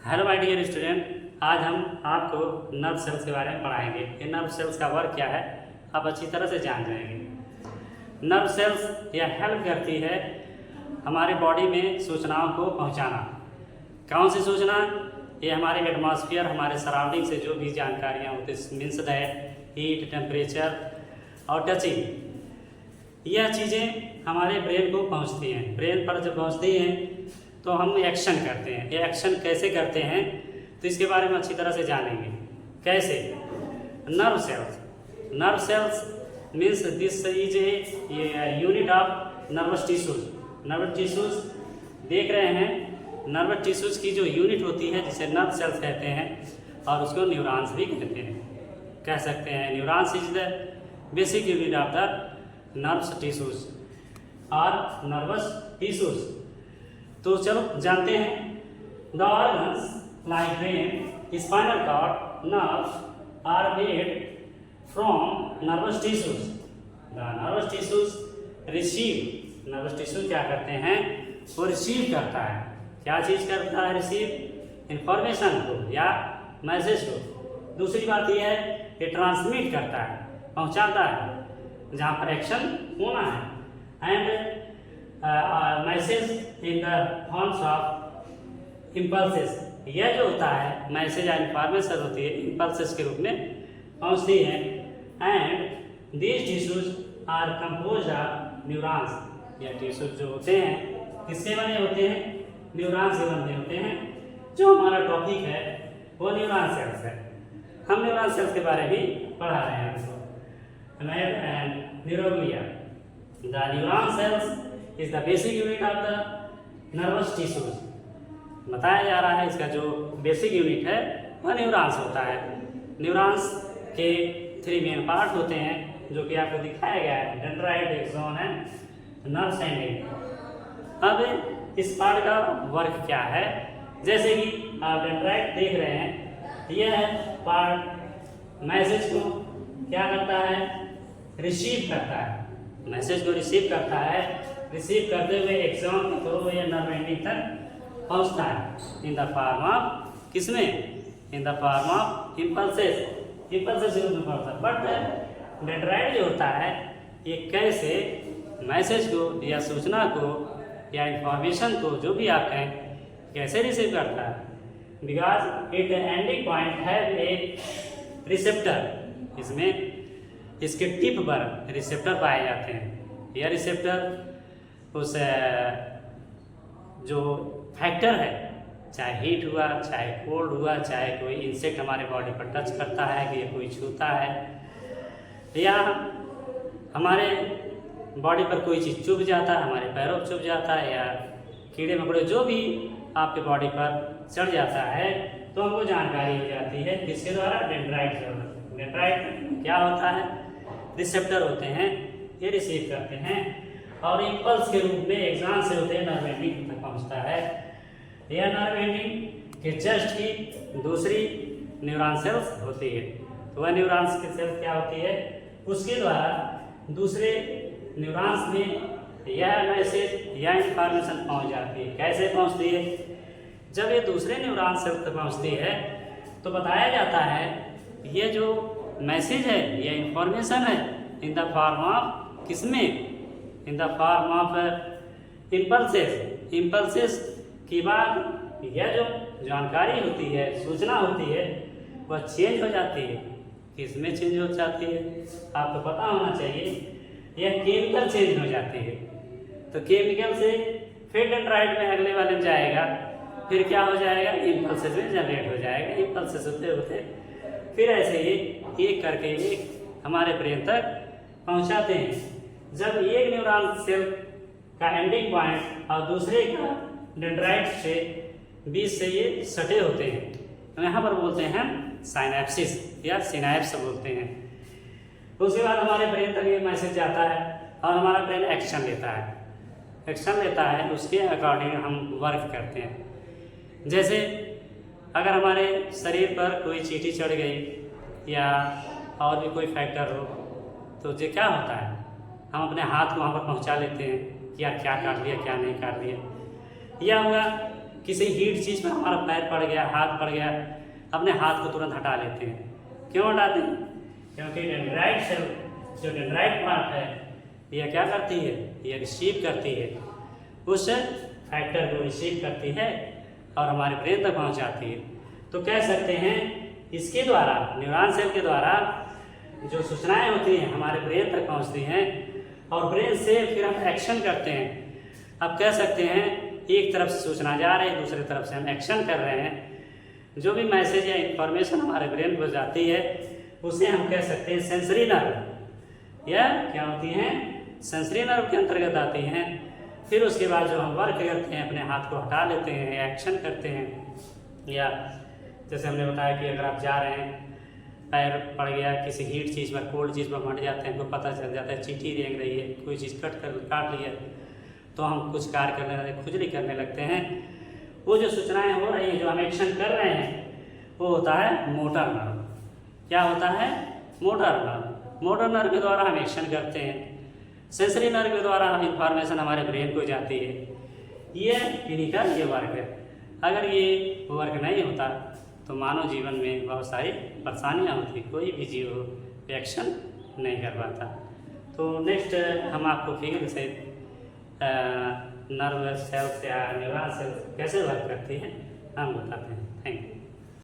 Hello my dear student, आज हम आपको नर्व सेल्स के बारे में पढ़ाएंगे। ये नर्व सेल्स का वर्क क्या है आप अच्छी तरह से जान जाएंगे। नर्व सेल्स यह हेल्प करती है हमारे बॉडी में सूचनाओं को पहुंचाना। कौन सी सूचना? ये हमारे एटमॉस्फेयर, हमारे सराउंडिंग से जो भी जानकारियाँ होती हैं, मीन्स दैट हीट, टेम्परेचर और टचिंग, यह चीज़ें हमारे ब्रेन को पहुंचती हैं। ब्रेन पर जब पहुंचती हैं तो हम एक्शन करते हैं। ये एक्शन कैसे करते हैं तो इसके बारे में अच्छी तरह से जानेंगे। कैसे? Nerve cells means this is a unit of nervous tissues. Nervous tissues देख रहे हैं, नर्वस टिश्यूज की जो यूनिट होती है जिसे नर्व सेल्स कहते हैं और उसको न्यूरॉन्स भी कहते हैं, कह सकते हैं। Neurons is the basic unit of the nervous tissues और नर्वस टिश्यूज। तो चलो जानते हैं। The organs like brain, spinal cord, nerves are made from nervous tissues. The nervous tissues receive, nervous tissue क्या करते हैं? वो रिसीव करता है। क्या चीज़ करता है? रिसीव इंफॉर्मेशन को या मैसेज को। दूसरी बात यह है कि ट्रांसमिट करता है, पहुंचाता है जहाँ पर एक्शन होना है। And message in the forms of impulses. यह जो होता है मैसेज या इंफॉर्मेशन होती है इम्पल्सेस के रूप में पहुंचती है। And these tissues are compose of neurons. यह टिश्यूज जो होते हैं किसके बने होते हैं? न्यूरॉन्स से बने होते हैं। जो हमारा टॉपिक है वो न्यूरॉन सेल्स है। हम न्यूरॉन सेल्स के बारे में पढ़ा रहे हैं आपको। Neuroglia, the neuron cells is the basic unit of the nervous tissues. बताया जा रहा है इसका जो बेसिक यूनिट है वह न्यूरॉन्स होता है। न्यूरॉन्स के 3 मेन पार्ट होते हैं जो कि आपको दिखाया गया है, dendrite, axon and nerve ending. अब इस पार्ट का वर्क क्या है? जैसे कि आप डेंड्राइट देख रहे हैं, यह पार्ट मैसेज को क्या करता है? रिसीव करता है। मैसेज को रिसीव करता है। रिसीव करते हुए एक्सॉन के थ्रू या नर्व एंडिंग तक पहुंचता है इन द फॉर्म ऑफ, किसमें? In the form of impulses. Impulses रूप में पहुंचता है। बट डेंड्राइट जो होता है ये कैसे मैसेज को या सूचना को या इंफॉर्मेशन को, जो भी आप कहें, कैसे रिसीव करता है? Because it ending point have a receptor. इसमें इसके टिप पर रिसेप्टर पाए जाते हैं। यह रिसेप्टर उस जो फैक्टर है, चाहे हीट हुआ, चाहे कोल्ड हुआ, चाहे कोई इंसेक्ट हमारे बॉडी पर टच करता है कि कोई छूता है, या हमारे बॉडी पर कोई चीज़ चुभ जाता है, हमारे पैरों पर चुभ जाता है, या कीड़े मकोड़े जो भी आपके बॉडी पर चढ़ जाता है तो हमको जानकारी हो जाती है किसके द्वारा? डेंड्राइट के द्वारा। डेंड्राइट क्या होता है? रिसेप्टर होते हैं, ये रिसीव करते हैं और इम्पल्स के रूप में एक्सॉन से होते हैं नर्व एंडिंग तक पहुंचता है। यह नर्व एंडिंग के जस्ट ही दूसरी न्यूरॉन सेल्स होती है। तो वह न्यूरॉन्स की सेल्स क्या होती है? उसके द्वारा दूसरे न्यूरॉन्स में यह मैसेज या इंफॉर्मेशन पहुंच जाती है। कैसे पहुंचती है? जब ये दूसरे न्यूरॉन सेल्स तक पहुंचती है तो बताया जाता है ये जो मैसेज है, यह इंफॉर्मेशन है इन द फॉर्म ऑफ, किसमें? In the form of impulses. Impulses के बाद यह जो जानकारी होती है, सूचना होती है, वह चेंज हो जाती है। किसमें चेंज हो जाती है? आपको पता होना चाहिए। यह केमिकल चेंज हो जाती है। तो केमिकल से फिर डेंड्राइट में अगले वाले में जाएगा, फिर क्या हो जाएगा? इम्पल्सेस में जनरेट हो जाएगा। इम्पल्सेस होते होते फिर ऐसे ही एक करके एक हमारे ब्रेन तक पहुंचाते हैं। जब एक न्यूरॉन सेल का एंडिंग पॉइंट और दूसरे का डेंड्राइट से बीच से ये सटे होते हैं तो यहाँ पर बोलते हैं साइनेप्सिस या सिनैप्स बोलते हैं। उसके बाद हमारे ब्रेन तक ये मैसेज जाता है और हमारा ब्रेन एक्शन लेता है। एक्शन लेता है, उसके अकॉर्डिंग हम वर्क करते हैं। जैसे अगर हमारे शरीर पर कोई चींटी चढ़ गई या और भी कोई फैक्टर हो तो ये क्या होता है? हम अपने हाथ को वहाँ पर पहुँचा लेते हैं कि यार क्या काट लिया, क्या नहीं काट लिया। या हुआ किसी हीट चीज़ पर हमारा पैर पड़ गया, हाथ पड़ गया, अपने हाथ को तुरंत हटा लेते हैं। क्यों हटाते हैं? क्योंकि डेंड्राइट सेल, जो डेंड्राइट पार्ट है, यह क्या करती है? यह रिसीव करती है, उस फैक्टर को रिसीव करती है और हमारे ब्रेन तक पहुंचाती है। तो कह सकते हैं इसके द्वारा, न्यूरॉन सेल के द्वारा जो सूचनाएं होती हैं हमारे ब्रेन तक पहुंचती हैं और ब्रेन से फिर हम एक्शन करते हैं। अब कह सकते हैं एक तरफ से सूचना जा रही है, दूसरी तरफ से हम एक्शन कर रहे हैं। जो भी मैसेज या इंफॉर्मेशन हमारे ब्रेन को जाती है उसे हम कह सकते हैं सेंसरी नर्व, या क्या होती हैं? सेंसरी नर्व के अंतर्गत आती हैं। फिर उसके बाद जो हम वर्क करते हैं, अपने हाथ को हटा लेते हैं या एक्शन करते हैं, या जैसे हमने बताया कि अगर आप जा रहे हैं, पैर पड़ गया किसी हीट चीज़ पर, कोल्ड चीज़ पर मट जाते हैं, तो पता चल जाता है चींटी रेंग रही है, कोई चीज़ काट लिया, तो हम कुछ कार्य करने लगते, खुजली करने लगते हैं। वो जो सूचनाएं हो रही हैं, जो हम एक्शन कर रहे हैं, वो होता है मोटर नर्व। क्या होता है? Motor nerve. मोटर नर्व के द्वारा हम एक्शन करते हैं, सेंसरी नर्व के द्वारा हम इंफॉर्मेशन हमारे ब्रेन को जाती है। ये इन्हीं का ये वर्क है। अगर ये वर्क नहीं होता तो मानव जीवन में बहुत सारी परेशानियाँ होती, कोई भी जीव एक्शन नहीं कर पाता। तो नेक्स्ट हम आपको फिगर से नर्व सेल्स या न्यूरॉन सेल्स कैसे वर्क करती हैं हम बताते हैं। Thank you.